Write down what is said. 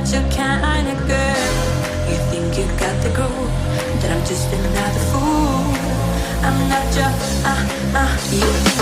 not your kind of girl. You think you got the groove, that I'm just another fool. I'm not your, you